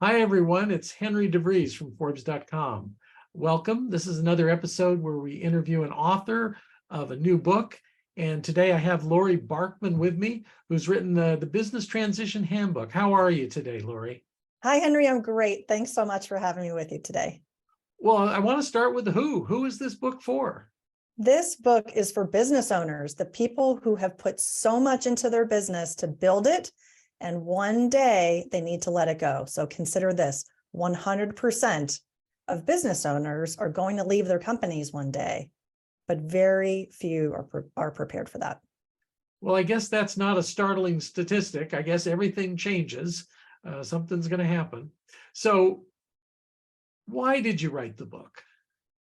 Hi, everyone. It's Henry DeVries from Forbes.com. Welcome. This is another episode where we interview an author of a new book. And today I have Laurie Barkman with me, who's written the Business Transition Handbook. How are you today, Laurie? Hi, Henry. I'm great. Thanks so much for having me with you today. Well, I want to start with the who. Who is this book for? This book is for business owners, the people who have put so much into their business to build it, and one day they need to let it go. So consider this, 100% of business owners are going to leave their companies one day, but very few are prepared for that. Well, I guess that's not a startling statistic. I guess everything changes. Something's going to happen. So why did you write the book?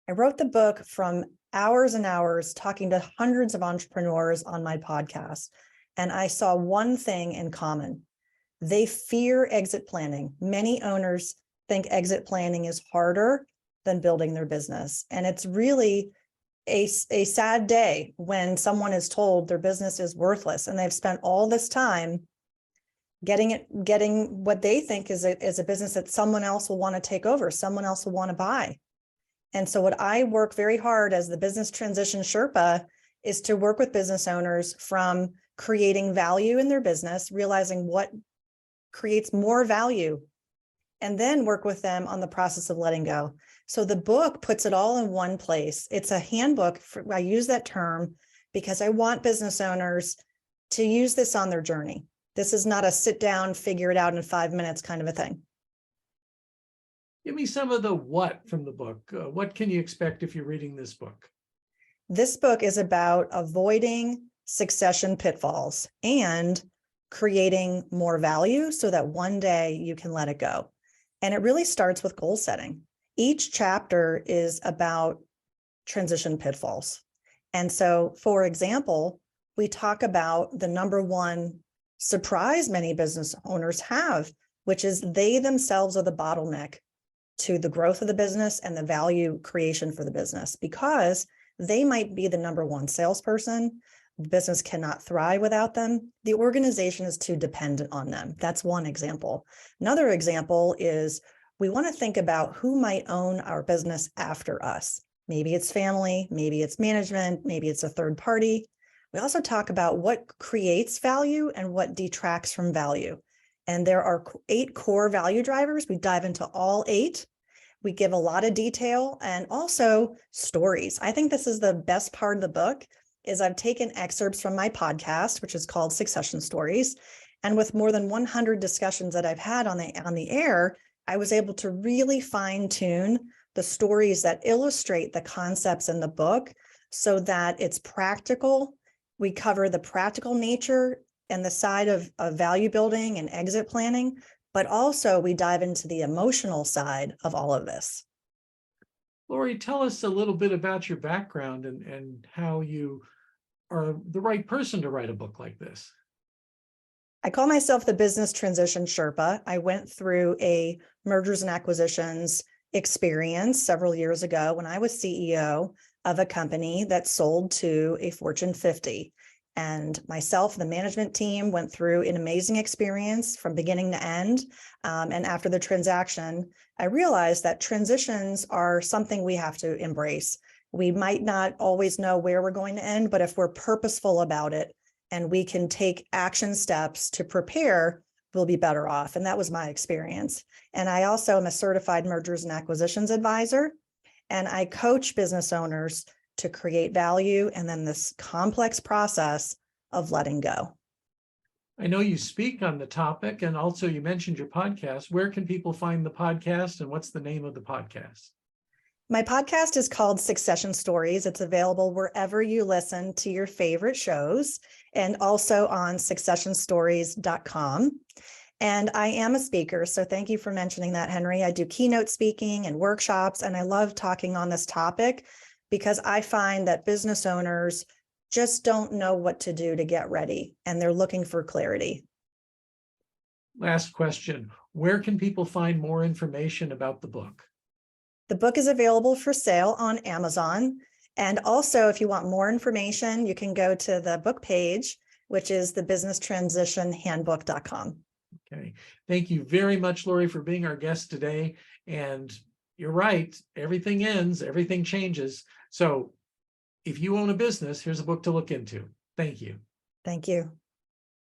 I wrote the book from hours and hours talking to hundreds of entrepreneurs on my podcast, and I saw one thing in common. They fear exit planning. Many owners think exit planning is harder than building their business. And it's really a sad day when someone is told their business is worthless and they've spent all this time getting what they think is a business that someone else will want to take over, someone else will want to buy. And so what I work very hard as the Business Transition Sherpa is to work with business owners from creating value in their business, realizing what creates more value, and then work with them on the process of letting go. So the book puts it all in one place. It's a handbook. I use that term because I want business owners to use this on their journey. This is not a sit down, figure it out in 5 minutes kind of a thing. Give me some of the what from the book. What can you expect if you're reading this book? This book is about avoiding succession pitfalls and creating more value so that one day you can let it go. And it really starts with goal setting. Each chapter is about transition pitfalls. And so, for example, we talk about the number one surprise many business owners have, which is they themselves are the bottleneck to the growth of the business and the value creation for the business, because they might be the number one salesperson. The business cannot thrive without them. The organization is too dependent on them. That's one example. Another example is we want to think about who might own our business after us. Maybe it's family, maybe it's management, maybe it's a third party. We also talk about what creates value and what detracts from value. And there are 8 core value drivers. We dive into all 8. We give a lot of detail and also stories. I think this is the best part of the book is I've taken excerpts from my podcast, which is called Succession Stories. And with more than 100 discussions that I've had on the air, I was able to really fine tune the stories that illustrate the concepts in the book so that it's practical. We cover the practical nature and the side of value building and exit planning, but also we dive into the emotional side of all of this. Laurie, tell us a little bit about your background and how you are the right person to write a book like this. I call myself the Business Transition Sherpa. I went through a mergers and acquisitions experience several years ago when I was CEO of a company that sold to a Fortune 50. And myself, the management team, went through an amazing experience from beginning to end. And after the transaction, I realized that transitions are something we have to embrace. We might not always know where we're going to end, but if we're purposeful about it and we can take action steps to prepare, we'll be better off. And that was my experience. And I also am a certified mergers and acquisitions advisor, and I coach business owners to create value and then this complex process of letting go. I know you speak on the topic, and also you mentioned your podcast. Where can people find the podcast, and what's the name of the podcast? My podcast is called Succession Stories. It's available wherever you listen to your favorite shows and also on successionstories.com. And I am a speaker, so thank you for mentioning that, Henry. I do keynote speaking and workshops, and I love talking on this topic because I find that business owners just don't know what to do to get ready, and they're looking for clarity. Last question. Where can people find more information about the book? The book is available for sale on Amazon. And also, if you want more information, you can go to the book page, which is the businesstransitionhandbook.com. Okay. Thank you very much, Laurie, for being our guest today. And you're right, everything ends, everything changes. So if you own a business, here's a book to look into. Thank you. Thank you.